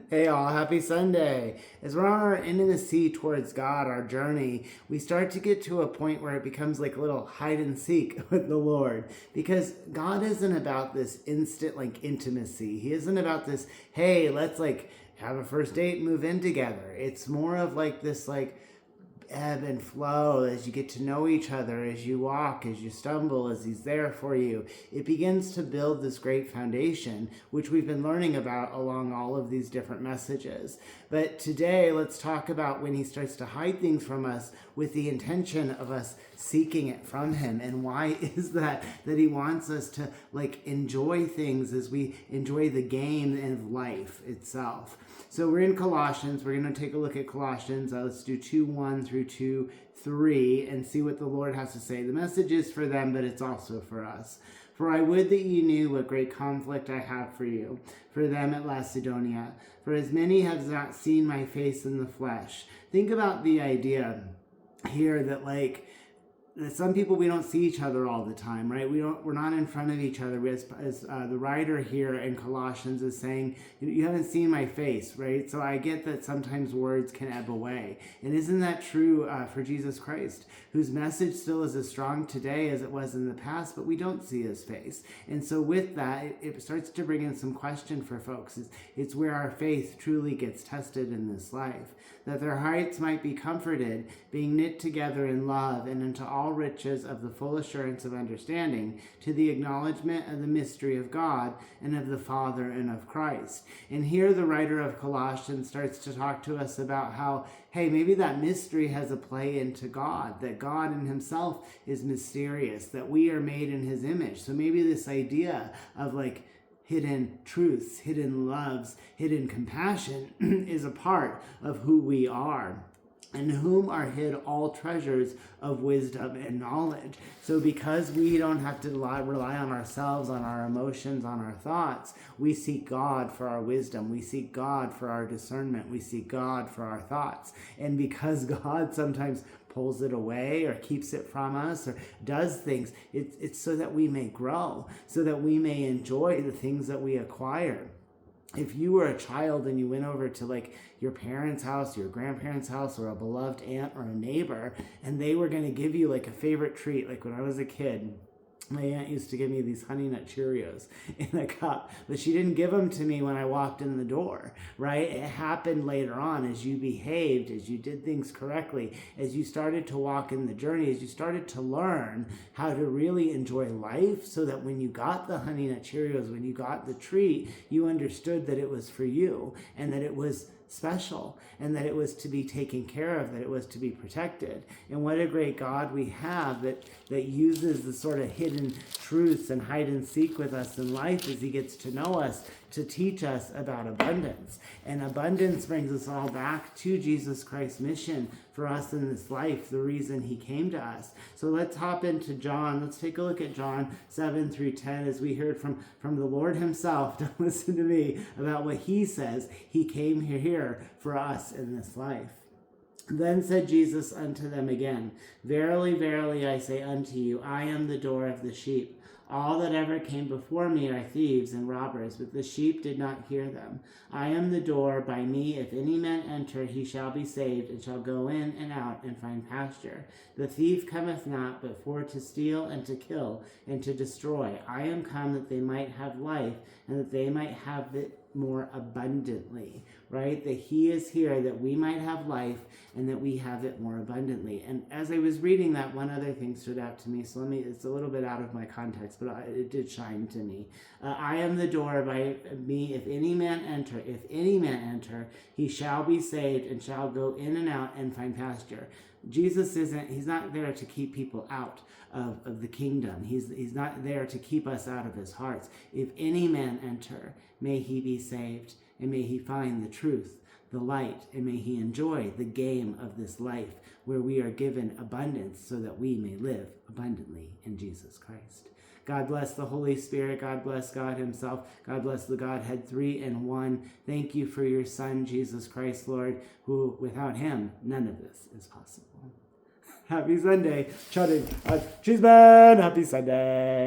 Hey all, happy Sunday. As we're on our intimacy towards God, our journey, we start to get to a point where it becomes like a little hide and seek with the Lord. Because God isn't about this instant intimacy. He isn't about this, hey, let's have a first date and move in together. It's more of this ebb and flow as you get to know each other, as you walk, as you stumble, as he's there for you. It begins to build this great foundation, which we've been learning about along all of these different messages. But today, let's talk about when he starts to hide things from us with the intention of us seeking it from him. And why is that he wants us to enjoy things as we enjoy the game of life itself. So we're in Colossians. We're going to take a look at Colossians. Let's do 2:1 through 2:3 and see what the Lord has to say. The message is for them, but it's also for us. For I would that you knew what great conflict I have for you, for them at Macedonia. For as many have not seen my face in the flesh. Think about the idea here that some people, we don't see each other all the time, right? We're not in front of each other. As the writer here in Colossians is saying, you haven't seen my face, right? So I get that sometimes words can ebb away. And isn't that true for Jesus Christ, whose message still is as strong today as it was in the past, but we don't see his face. And so with that, it starts to bring in some question for folks. It's where our faith truly gets tested in this life, that their hearts might be comforted, being knit together in love and into all riches of the full assurance of understanding, to the acknowledgement of the mystery of God and of the Father and of Christ. And here the writer of Colossians starts to talk to us about how, hey, maybe that mystery has a play into God, that God in himself is mysterious, that we are made in his image. So maybe this idea of hidden truths, hidden loves, hidden compassion is a part of who we are, in whom are hid all treasures of wisdom and knowledge. So because we don't have to rely on ourselves, on our emotions, on our thoughts, we seek God for our wisdom. We seek God for our discernment. We seek God for our thoughts. And because God sometimes pulls it away or keeps it from us or does things, it's so that we may grow, so that we may enjoy the things that we acquire. If you were a child and you went over to your parents' house, your grandparents' house, or a beloved aunt or a neighbor, and they were going to give you a favorite treat, when I was a kid, my aunt used to give me these Honey Nut Cheerios in a cup, but she didn't give them to me when I walked in the door, right? It happened later on as you behaved, as you did things correctly, as you started to walk in the journey, as you started to learn how to really enjoy life, so that when you got the Honey Nut Cheerios, when you got the treat, you understood that it was for you and that it was special and that it was to be taken care of, that it was to be protected. And what a great God we have that uses the sort of hidden truths and hide and seek with us in life as he gets to know us, to teach us about abundance. And abundance brings us all back to Jesus Christ's mission for us in this life, the reason he came to us. So let's hop into John. Let's take a look at John 7 through 10 as we heard from the Lord himself. Don't listen to me about what he says. He came here for us in this life. Then said Jesus unto them again, Verily, verily, I say unto you, I am the door of the sheep. All that ever came before me are thieves and robbers, but the sheep did not hear them. I am the door. By me, if any man enter, he shall be saved, and shall go in and out and find pasture. The thief cometh not, but for to steal and to kill and to destroy. I am come that they might have life, and that they might have it more abundantly, right? That he is here that we might have life and that we have it more abundantly. And as I was reading that, one other thing stood out to me. So it's a little bit out of my context, but it did shine to me. I am the door. By me, if any man enter, he shall be saved and shall go in and out and find pasture. Jesus he's not there to keep people out of the kingdom. He's not there to keep us out of his hearts. If any man enter, may he be saved, and may he find the truth, the light, and may he enjoy the game of this life where we are given abundance so that we may live abundantly in Jesus Christ. God bless the Holy Spirit. God bless God himself. God bless the Godhead 3 in 1. Thank you for your Son, Jesus Christ, Lord, who without him, none of this is possible. Happy Sunday. Cheesman. Happy Sunday.